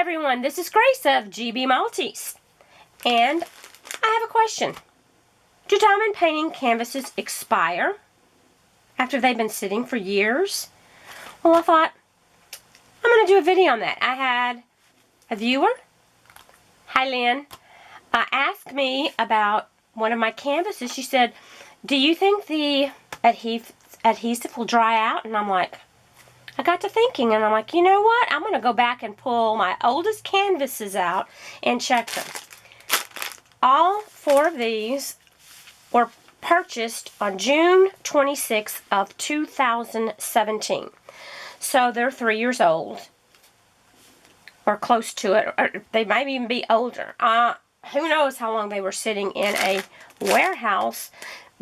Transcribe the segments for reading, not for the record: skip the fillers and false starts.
everyone, this is Grace of GB Maltese, and I have a question. Do diamond painting canvases expire after they've been sitting for years? Well, I thought I'm going to do a video on that. I had a viewer, hi Lynn, ask me about one of my canvases. She said, do you think the adhesive will dry out? And I'm like, I got to thinking, and I'm like, you know what? I'm going to go back and pull my oldest canvases out and check them. All 4 of these were purchased on June 26th of 2017. So they're 3 years old, or close to it, or they might even be older. Who knows how long they were sitting in a warehouse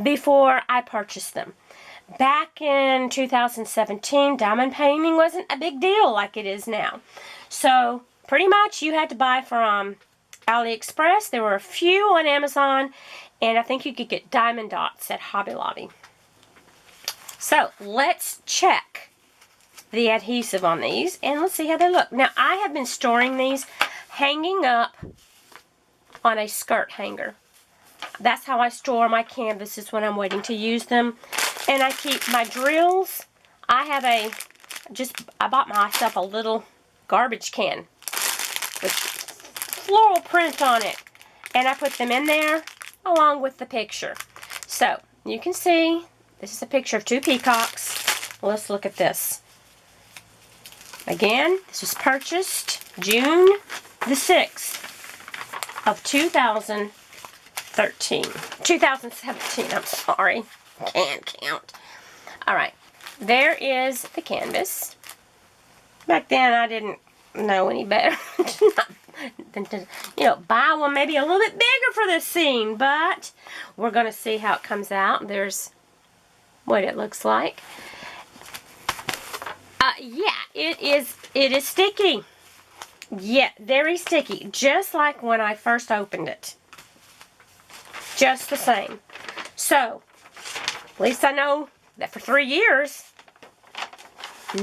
before I purchased them. Back in 2017, diamond painting wasn't a big deal like it is now. So pretty much you had to buy from AliExpress. There were a few on Amazon, and I think you could get diamond dots at Hobby Lobby. So let's check the adhesive on these, and let's see how they look. Now, I have been storing these hanging up on a skirt hanger. That's how I store my canvases when I'm waiting to use them. And I keep my drills. I bought myself a little garbage can with floral print on it. And I put them in there along with the picture. So, you can see, this is a picture of 2 peacocks. Let's look at this. Again, this was purchased June the 6th of 2017, I'm sorry. Can't count. Alright, there is the canvas. Back then I didn't know any better than to, buy one maybe a little bit bigger for this scene, but we're going to see how it comes out. There's what it looks like. Yeah, it is sticky. Yeah, very sticky, just like when I first opened it. Just the same. So, at least I know that for 3 years,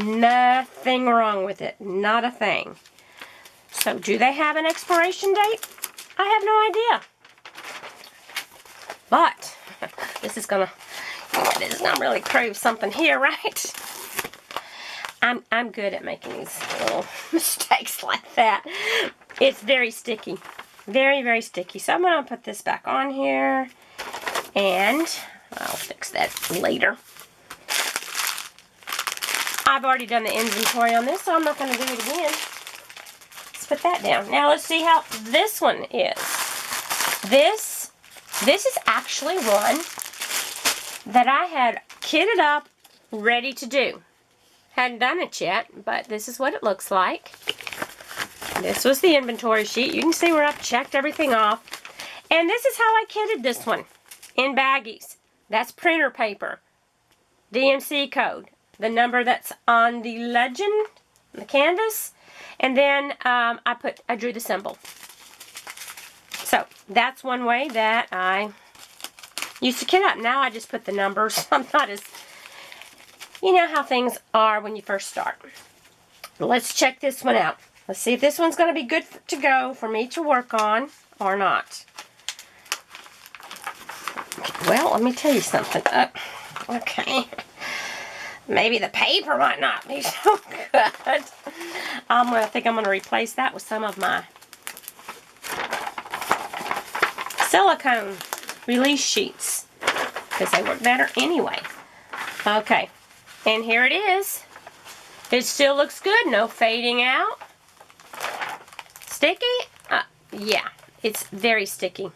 nothing wrong with it. Not a thing. So, do they have an expiration date? I have no idea. But, this is gonna really prove something here, right? I'm good at making these little mistakes like that. It's very sticky. Very, very sticky. So I'm going to put this back on here, and I'll fix that later. I've already done the inventory on this, so I'm not going to do it again. Let's put that down. Now let's see how this one is. This is actually one that I had kitted up, ready to do. Hadn't done it yet, but this is what it looks like. This was the inventory sheet. You can see where I've checked everything off. And this is how I kitted this one. In baggies. That's printer paper. DMC code. The number that's on the legend, the canvas. And then I drew the symbol. So, that's one way that I used to kit up. Now I just put the numbers. I'm not as... You know how things are when you first start. Let's check this one out. Let's see if this one's going to be good to go for me to work on or not. Well, let me tell you something. Okay. Maybe the paper might not be so good. I think I'm going to replace that with some of my silicone release sheets, because they work better anyway. Okay. And here it is. It still looks good. No fading out. Sticky? Yeah, it's very sticky.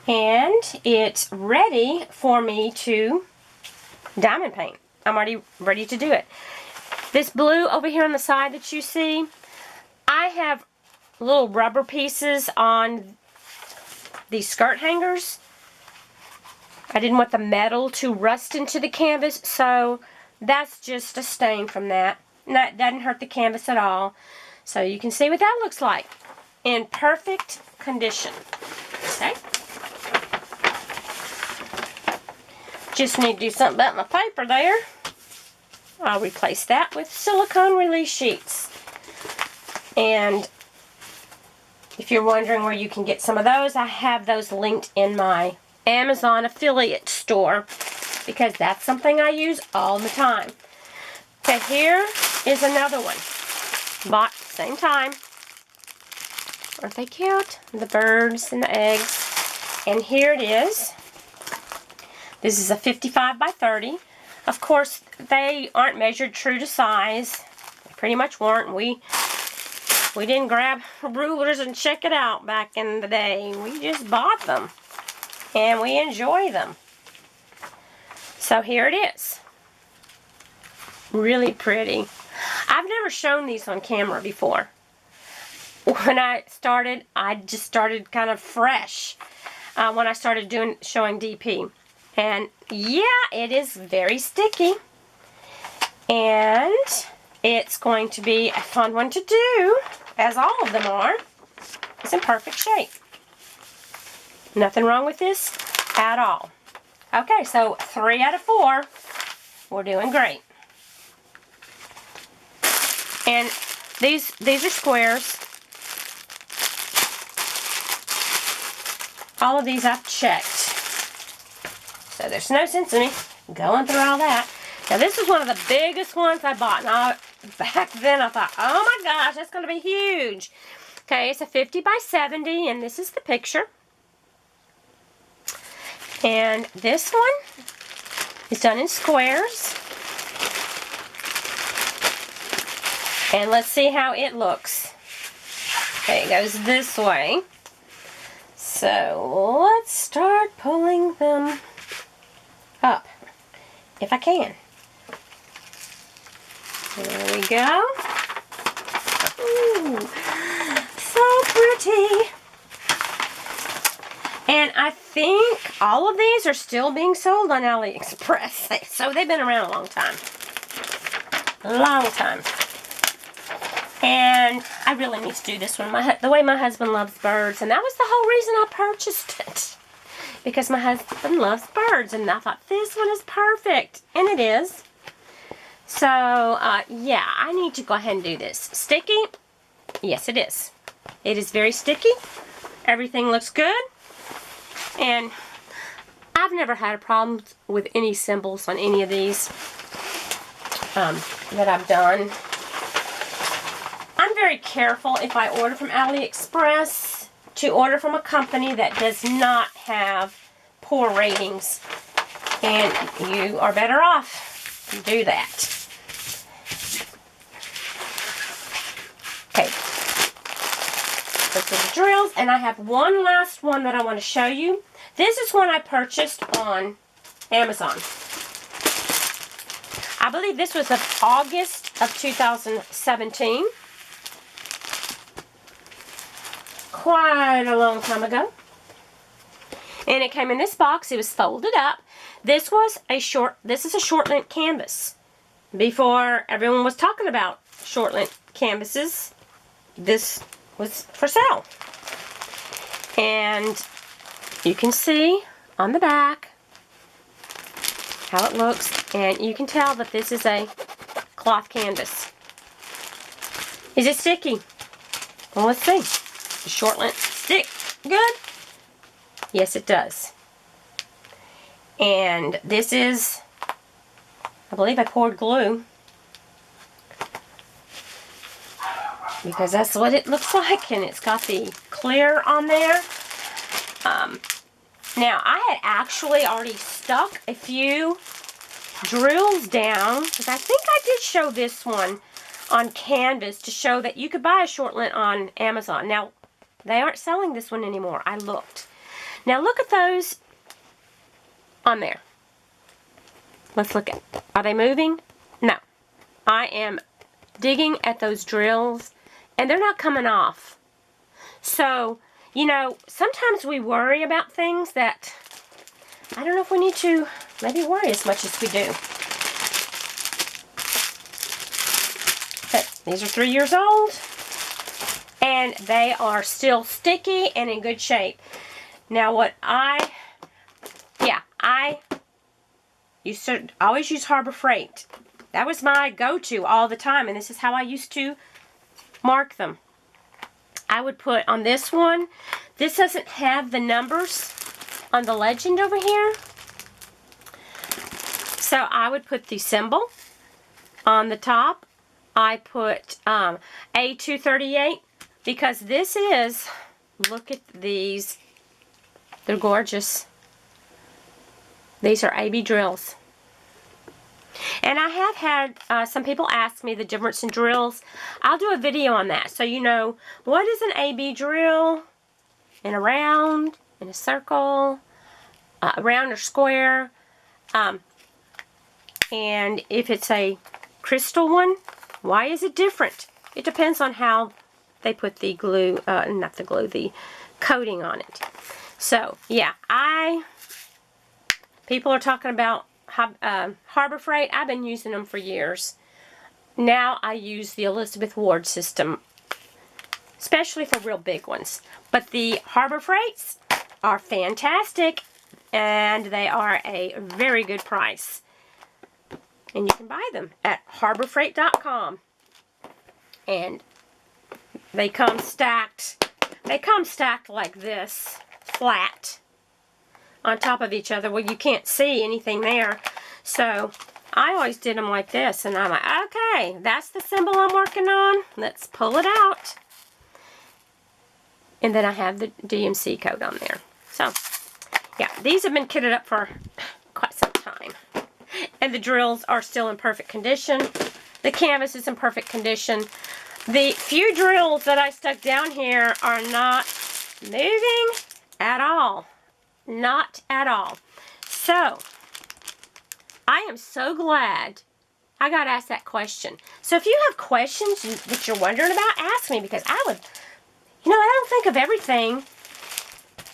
And it's ready for me to diamond paint. I'm already ready to do it. This blue over here on the side that you see, I have little rubber pieces on these skirt hangers. I didn't want the metal to rust into the canvas, so that's just a stain from that. And that doesn't hurt the canvas at all. So you can see what that looks like. In perfect condition. Okay. Just need to do something about my paper there. I'll replace that with silicone release sheets. And if you're wondering where you can get some of those, I have those linked in my Amazon affiliate store because that's something I use all the time. Okay, here is another one. Bought same time. Aren't they cute? The birds and the eggs. And here it is. This is a 55 by 30. Of course, they aren't measured true to size. They pretty much weren't. We didn't grab rulers and check it out back in the day. We just bought them. And we enjoy them. So here it is. Really pretty. I've never shown these on camera before. When I started, I just started kind of fresh when I started showing DP. And yeah, it is very sticky. And it's going to be a fun one to do, as all of them are. It's in perfect shape. Nothing wrong with this at all. Okay, so 3 out of 4. We're doing great. And these are squares. All of these I've checked. So there's no sense in me going through all that. Now this is one of the biggest ones I bought. And back then I thought, oh my gosh, that's going to be huge. Okay, it's a 50 by 70 and this is the picture. And this one is done in squares. And let's see how it looks. Okay, it goes this way. So let's start pulling them up, if I can. There we go. Ooh, so pretty. And I think all of these are still being sold on AliExpress. So they've been around a long time. Long time. And I really need to do this one. The way my husband loves birds. And that was the whole reason I purchased it. Because my husband loves birds. And I thought, this one is perfect. And it is. So, yeah, I need to go ahead and do this. Sticky? Yes, it is. It is very sticky. Everything looks good. And I've never had a problem with any symbols on any of these that I've done. I'm very careful if I order from AliExpress to order from a company that does not have poor ratings. And you are better off to do that. Okay. Those are the drills. And I have one last one that I want to show you. This is one I purchased on Amazon. I believe this was of August of 2017. Quite a long time ago. And it came in this box. It was folded up. This is a short length canvas. Before everyone was talking about short length canvases, this was for sale. And you can see on the back how it looks, and you can tell that this is a cloth canvas. Is it sticky? Well, let's see. The short length stick good? Yes, it does. And this is, I believe I poured glue, because that's what it looks like, and it's got the clear on there. Now, I had actually already stuck a few drills down, because I think I did show this one on canvas to show that you could buy a short length on Amazon. Now, they aren't selling this one anymore. I looked. Now, look at those on there. Let's look at, are they moving? No. I am digging at those drills, and they're not coming off. So, you know, sometimes we worry about things that I don't know if we need to maybe worry as much as we do. But these are 3 years old, and they are still sticky and in good shape. Now, I used to always use Harbor Freight. That was my go-to all the time, and this is how I used to mark them I would put on this one, this doesn't have the numbers on the legend over here. So I would put the symbol on the top. I put A238 because this is, look at these. They're gorgeous. These are AB drills. And I have had some people ask me the difference in drills. I'll do a video on that so you know what is an AB drill, in a round, in a circle, a round or square, and if it's a crystal one, why is it different? It depends on how they put the glue, not the glue, the coating on it. So yeah, people are talking about Harbor Freight. I've been using them for years. Now I use the Elizabeth Ward system, especially for real big ones. But the Harbor Freights are fantastic, and they are a very good price. And you can buy them at harborfreight.com. And they come stacked. They come stacked like this, flat, on top of each other. Well, you can't see anything there. So I always did them like this, and I'm like, okay, that's the symbol I'm working on. Let's pull it out. And then I have the DMC code on there. So, yeah, these have been kitted up for quite some time. And the drills are still in perfect condition. The canvas is in perfect condition. The few drills that I stuck down here are not moving at all. Not at all. So, I am so glad I got asked that question. So if you have questions that you're wondering about, ask me, because I would, I don't think of everything.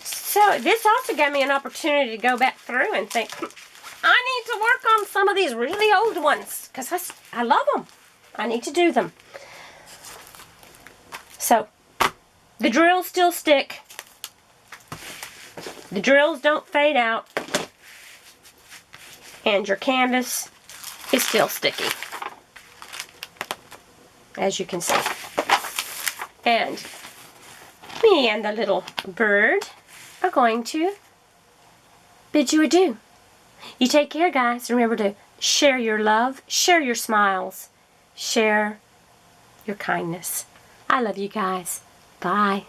So this also gave me an opportunity to go back through and think, I need to work on some of these really old ones, because I love them. I need to do them. So, the drills still stick. The drills don't fade out. And your canvas is still sticky, as you can see. And me and the little bird are going to bid you adieu. You take care, guys. Remember to share your love, share your smiles, share your kindness. I love you guys. Bye.